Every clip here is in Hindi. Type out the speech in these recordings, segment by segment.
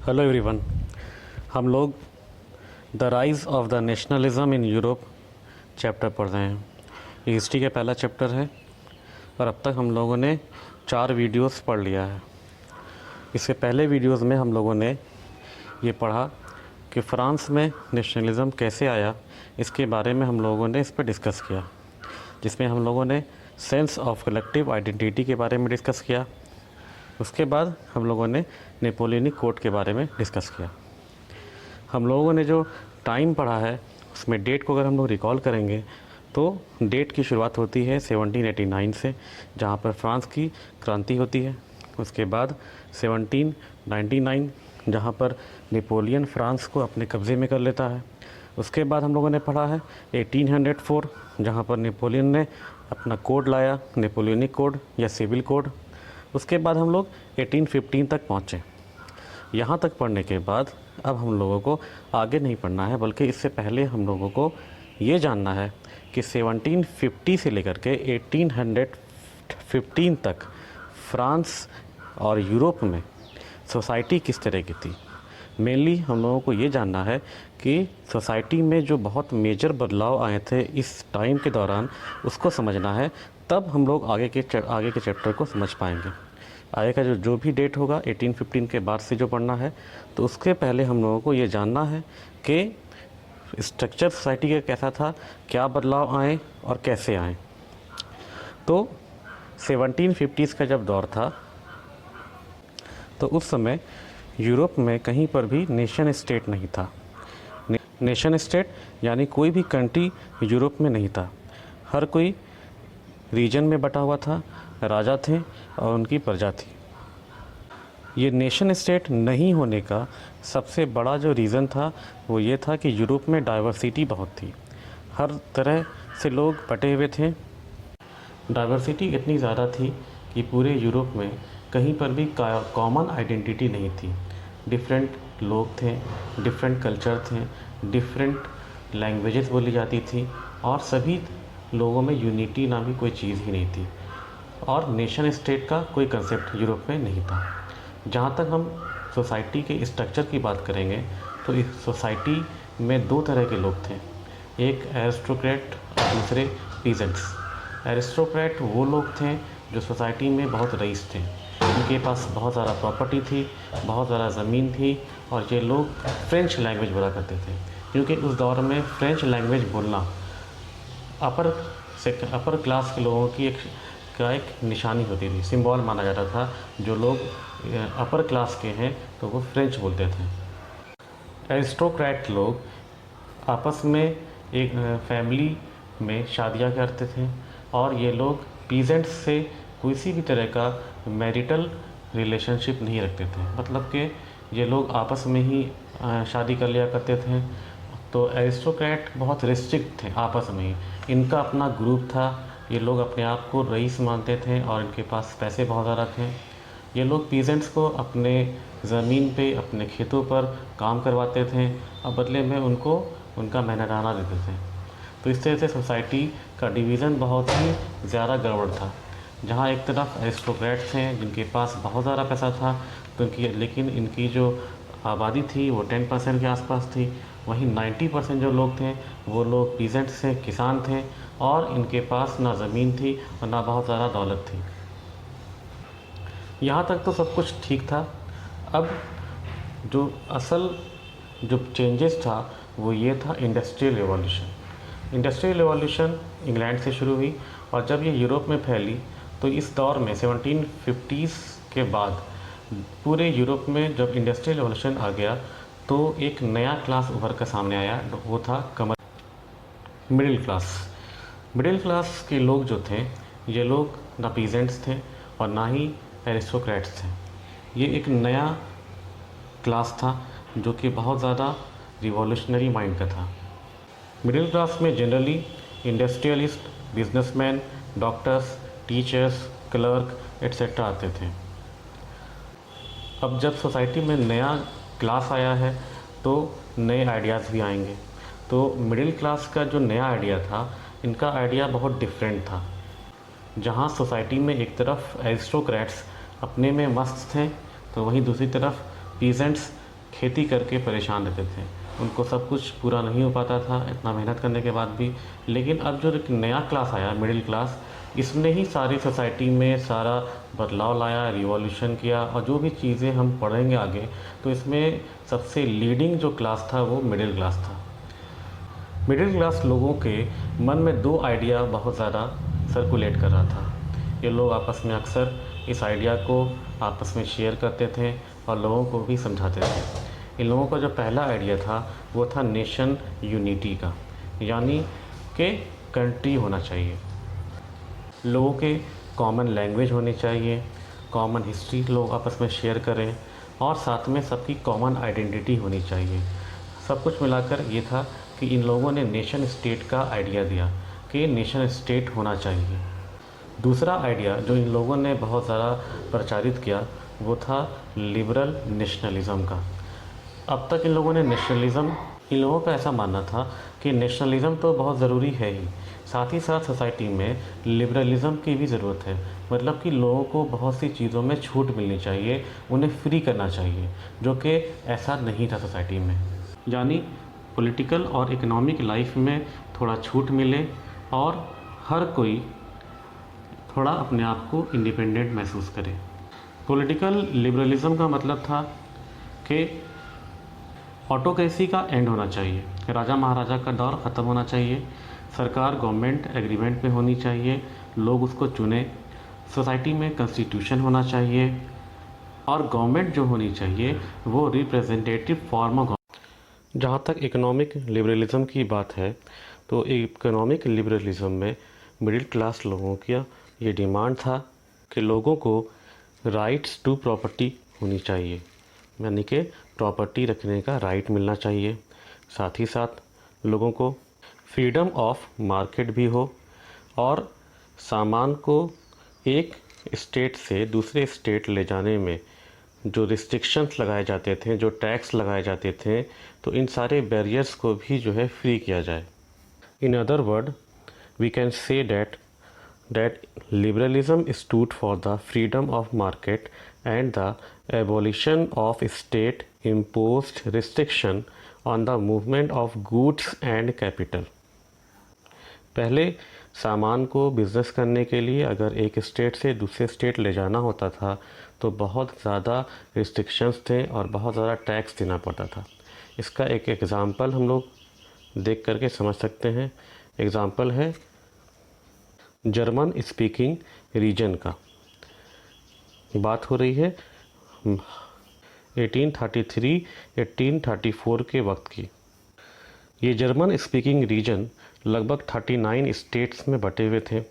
Hello everyone. हम लोग the rise of the nationalism in Europe chapter पढ़ रहे हैं। ये हिस्ट्री का पहला चैप्टर है और अब तक हम लोगों ने 4 वीडियोस पढ़ लिया है। इससे पहले वीडियोस में हम लोगों ने ये पढ़ा कि फ़्रांस में नेशनलिज्म कैसे आया, इसके बारे में हम लोगों ने इस पर डिस्कस किया, जिसमें हम लोगों ने सेंस ऑफ कलेक्टिव आइडेंटिटी के बारे में डिस्कस किया। उसके बाद हम लोगों ने नेपोलियनिक कोड के बारे में डिस्कस किया। हम लोगों ने जो टाइम पढ़ा है उसमें डेट को अगर हम लोग रिकॉल करेंगे तो डेट की शुरुआत होती है 1789 से, जहाँ पर फ्रांस की क्रांति होती है। उसके बाद 1799, जहाँ पर नेपोलियन फ्रांस को अपने कब्ज़े में कर लेता है। उसके बाद हम लोगों ने पढ़ा है 1804, जहाँ पर नेपोलियन ने अपना कोड लाया, नेपोलियनिक कोड या सिविल कोड। उसके बाद हम लोग 1815 तक पहुँचे। यहाँ तक पढ़ने के बाद अब हम लोगों को आगे नहीं पढ़ना है, बल्कि इससे पहले हम लोगों को ये जानना है कि 1750 से लेकर के 1815 तक फ्रांस और यूरोप में सोसाइटी किस तरह की थी। मेनली हम लोगों को ये जानना है कि सोसाइटी में जो बहुत मेजर बदलाव आए थे इस टाइम के दौरान, उसको समझना है। तब हम लोग आगे के चैप्टर को समझ पाएंगे। आगे का जो भी डेट होगा 1815 के बाद से जो पढ़ना है, तो उसके पहले हम लोगों को ये जानना है कि स्ट्रक्चर सोसाइटी का कैसा था, क्या बदलाव आए और कैसे आए। तो 1750 का जब दौर था तो उस समय यूरोप में कहीं पर भी नेशन स्टेट नहीं था। नेशन स्टेट यानी कोई भी कंट्री यूरोप में नहीं था। हर कोई रीजन में बटा हुआ था, राजा थे और उनकी प्रजा थी। ये नेशन स्टेट नहीं होने का सबसे बड़ा जो रीज़न था वो ये था कि यूरोप में डाइवर्सिटी बहुत थी, हर तरह से लोग बटे हुए थे। डाइवर्सिटी इतनी ज़्यादा थी कि पूरे यूरोप में कहीं पर भी कॉमन आइडेंटिटी नहीं थी। डिफरेंट लोग थे, डिफरेंट कल्चर थे, डिफरेंट लैंग्वेजेस बोली जाती थी और सभी लोगों में यूनिटी नामी कोई चीज़ ही नहीं थी। और नेशन स्टेट का कोई कंसेप्ट यूरोप में नहीं था। जहाँ तक हम सोसाइटी के स्ट्रक्चर की बात करेंगे तो इस सोसाइटी में 2 तरह के लोग थे, एक एरिस्टोक्रेट और दूसरे पीजेंट्स। एरिस्टोक्रेट वो लोग थे जो सोसाइटी में बहुत रईस थे, उनके पास बहुत ज़्यादा प्रॉपर्टी थी, बहुत ज़्यादा ज़मीन थी और ये लोग फ्रेंच लैंग्वेज बोला करते थे, क्योंकि उस दौर में फ्रेंच लैंग्वेज बोलना अपर क्लास के लोगों की एक निशानी होती थी, सिंबल माना जाता था। जो लोग अपर क्लास के हैं तो वो फ्रेंच बोलते थे। एरिस्टोक्रेट लोग आपस में एक फैमिली में शादियां करते थे और ये लोग पीजेंट्स से किसी भी तरह का मैरिटल रिलेशनशिप नहीं रखते थे, मतलब कि ये लोग आपस में ही शादी कर लिया करते थे। तो एरिस्टोक्रेट बहुत रिस्ट्रिक्ट थे आपस में ही, इनका अपना ग्रुप था, ये लोग अपने आप को रईस मानते थे और इनके पास पैसे बहुत ज़्यादा थे। ये लोग पीजेंट्स को अपने ज़मीन पे, अपने खेतों पर काम करवाते थे और बदले में उनको उनका मेहनताना देते थे। तो इस तरह से सोसाइटी का डिवीज़न बहुत ही ज़्यादा गड़बड़ था, जहाँ एक तरफ एरिस्टोक्रेट्स हैं जिनके पास बहुत ज़्यादा पैसा था तो लेकिन इनकी जो आबादी थी वो 10% के आसपास थी। वहीं 90% जो लोग थे वो लोग पीजेंट्स थे, किसान थे और इनके पास ना ज़मीन थी और ना बहुत ज़्यादा दौलत थी। यहाँ तक तो सब कुछ ठीक था। अब जो असल चेंजेस था वो ये था industrial revolution. Industrial revolution England से शुरू हुई और जब ये यूरोप में फैली तो इस दौर में 1750s के बाद पूरे यूरोप में जब इंडस्ट्रियल रिवॉल्यूशन आ गया तो एक नया क्लास उभर कर सामने आया, वो था मिडिल क्लास। मिडिल क्लास के लोग जो थे ये लोग ना पीजेंट्स थे और ना ही एरिस्टोक्रेट्स थे। ये एक नया क्लास था जो कि बहुत ज़्यादा रिवॉल्यूशनरी माइंड का था। मिडिल क्लास में generally industrialist, businessman, doctors, teachers, clerk etcetera आते थे। अब जब सोसाइटी में नया क्लास आया है तो नए आइडियाज़ भी आएंगे। तो मिडिल क्लास का जो नया आइडिया था, इनका आइडिया बहुत डिफरेंट था। जहाँ सोसाइटी में एक तरफ एरिस्टोक्रेट्स अपने में मस्त थे तो वहीं दूसरी तरफ पीजेंट्स खेती करके परेशान रहते थे। उनको सब कुछ पूरा नहीं हो पाता था इतना मेहनत करने के बाद भी। लेकिन अब जो एक नया क्लास आया, मिडिल क्लास, इसने ही सारी सोसाइटी में सारा बदलाव लाया, रिवॉल्यूशन किया। और जो भी चीज़ें हम पढ़ेंगे आगे, तो इसमें सबसे लीडिंग जो क्लास था वो मिडिल क्लास था। मिडिल क्लास लोगों के मन में दो आइडिया बहुत ज़्यादा सर्कुलेट कर रहा था। ये लोग आपस में अक्सर इस आइडिया को आपस में शेयर करते थे और लोगों को भी समझाते थे। इन लोगों का जो पहला आइडिया था वो था नेशन यूनिटी का, यानी कि कंट्री होना चाहिए, लोगों के कॉमन लैंग्वेज होनी चाहिए, कॉमन हिस्ट्री लोग आपस में शेयर करें और साथ में सबकी कॉमन आइडेंटिटी होनी चाहिए। सब कुछ मिलाकर ये था कि इन लोगों ने नेशन स्टेट का आइडिया दिया कि नेशन स्टेट होना चाहिए। दूसरा आइडिया जो इन लोगों ने बहुत ज़्यादा प्रचारित किया वो था लिबरल नेशनलिज़म का। अब तक इन लोगों ने इन लोगों का ऐसा मानना था कि नेशनलिज़म तो बहुत ज़रूरी है ही, साथ ही साथ सोसाइटी में लिबरलिज़म की भी ज़रूरत है। मतलब कि लोगों को बहुत सी चीज़ों में छूट मिलनी चाहिए, उन्हें फ्री करना चाहिए, जो कि ऐसा नहीं था सोसाइटी में। यानी पॉलिटिकल और इकोनॉमिक लाइफ में थोड़ा छूट मिले और हर कोई थोड़ा अपने आप को इंडिपेंडेंट महसूस करे। पॉलिटिकल लिबरलिज़म का मतलब था कि ऑटोक्रेसी का एंड होना चाहिए, राजा महाराजा का दौर ख़त्म होना चाहिए, सरकार गवर्नमेंट एग्रीमेंट पे होनी चाहिए, लोग उसको चुने, सोसाइटी में कॉन्स्टिट्यूशन होना चाहिए और गवर्नमेंट जो होनी चाहिए वो रिप्रेजेंटेटिव फॉर्म ऑफ। जहाँ तक इकोनॉमिक लिबरलिज़म की बात है, तो इकोनॉमिक लिबरलिज़म में मिडिल क्लास लोगों का ये डिमांड था कि लोगों को राइट्स टू प्रॉपर्टी होनी चाहिए, यानी कि प्रॉपर्टी रखने का राइट मिलना चाहिए। साथ ही साथ लोगों को फ्रीडम ऑफ मार्केट भी हो और सामान को एक स्टेट से दूसरे स्टेट ले जाने में जो रिस्ट्रिक्शंस लगाए जाते थे, जो टैक्स लगाए जाते थे, तो इन सारे बैरियर्स को भी जो है फ्री किया जाए। In other word we can say that liberalism stood for the freedom of market and the abolition of state imposed restriction on the movement of goods and capital। पहले सामान को बिज़नेस करने के लिए अगर एक स्टेट से दूसरे स्टेट ले जाना होता था तो बहुत ज़्यादा रिस्ट्रिक्शंस थे और बहुत ज़्यादा टैक्स देना पड़ता था। इसका एक एग्ज़ाम्पल हम लोग देख करके समझ सकते हैं। एग्ज़ाम्पल है जर्मन स्पीकिंग रीजन का। बात हो रही है 1833-1834 के वक्त की। ये जर्मन स्पीकिंग रीजन लगभग 39 स्टेट्स में बटे हुए थे।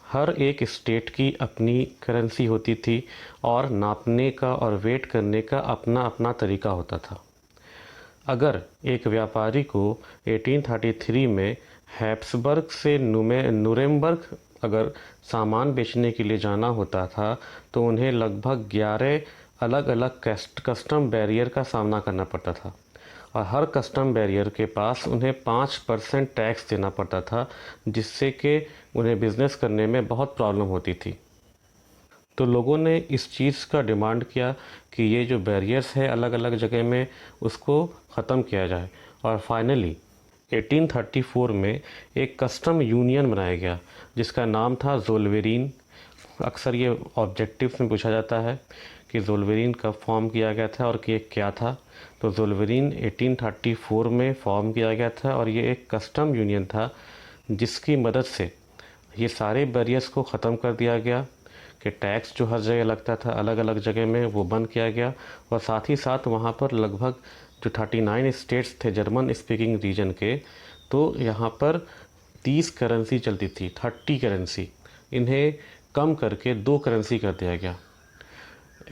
हर एक स्टेट की अपनी करेंसी होती थी और नापने का और वेट करने का अपना अपना तरीका होता था। अगर एक व्यापारी को 1833 में हैप्सबर्ग से नुरेमबर्ग अगर सामान बेचने के लिए जाना होता था तो उन्हें लगभग 11 अलग अलग कस्टम बैरियर का सामना करना पड़ता था और हर कस्टम बैरियर के पास उन्हें 5% टैक्स देना पड़ता था, जिससे कि उन्हें बिज़नेस करने में बहुत प्रॉब्लम होती थी। तो लोगों ने इस चीज़ का डिमांड किया कि ये जो बैरियर्स है अलग अलग जगह में उसको ख़त्म किया जाए और फाइनली 1834 में एक कस्टम यूनियन बनाया गया जिसका नाम था ज़ोल्वेरिन। अक्सर ये ऑब्जेक्टिव्स में पूछा जाता है कि ज़ोल्वेरिन कब फॉर्म किया गया था और कि क्या था। तो ज़ोल्वेरिन 1834 में फॉर्म किया गया था और ये एक कस्टम यूनियन था जिसकी मदद से ये सारे बैरियर्स को ख़त्म कर दिया गया कि टैक्स जो हर जगह लगता था अलग अलग जगह में वो बंद किया गया और साथ ही साथ वहाँ पर लगभग जो 39 स्टेट्स थे जर्मन स्पीकिंग रीजन के, तो यहाँ पर 30 करेंसी चलती थी, 30 करेंसी, इन्हें कम करके 2 करेंसी कर दिया गया।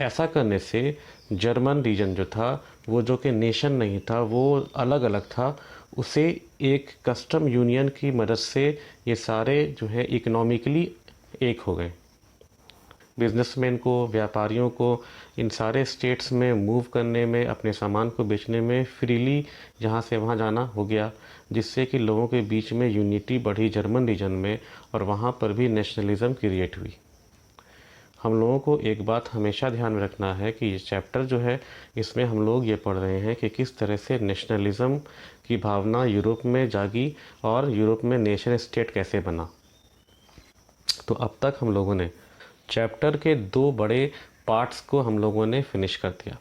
ऐसा करने से जर्मन रीजन जो था वो जो कि नेशन नहीं था वो अलग अलग था, उसे एक कस्टम यूनियन की मदद से ये सारे जो है इकोनॉमिकली एक हो गए। बिजनेसमैन को, व्यापारियों को इन सारे स्टेट्स में मूव करने में, अपने सामान को बेचने में फ्रीली यहाँ से वहाँ जाना हो गया, जिससे कि लोगों के बीच में यूनिटी बढ़ी जर्मन रीजन में और वहाँ पर भी नेशनलिज़म क्रिएट हुई। हम लोगों को एक बात हमेशा ध्यान में रखना है कि ये चैप्टर जो है, इसमें हम लोग ये पढ़ रहे हैं कि किस तरह से नेशनलिज्म की भावना यूरोप में जागी और यूरोप में नेशन स्टेट कैसे बना। तो अब तक हम लोगों ने चैप्टर के 2 बड़े पार्ट्स को हम लोगों ने फिनिश कर दिया।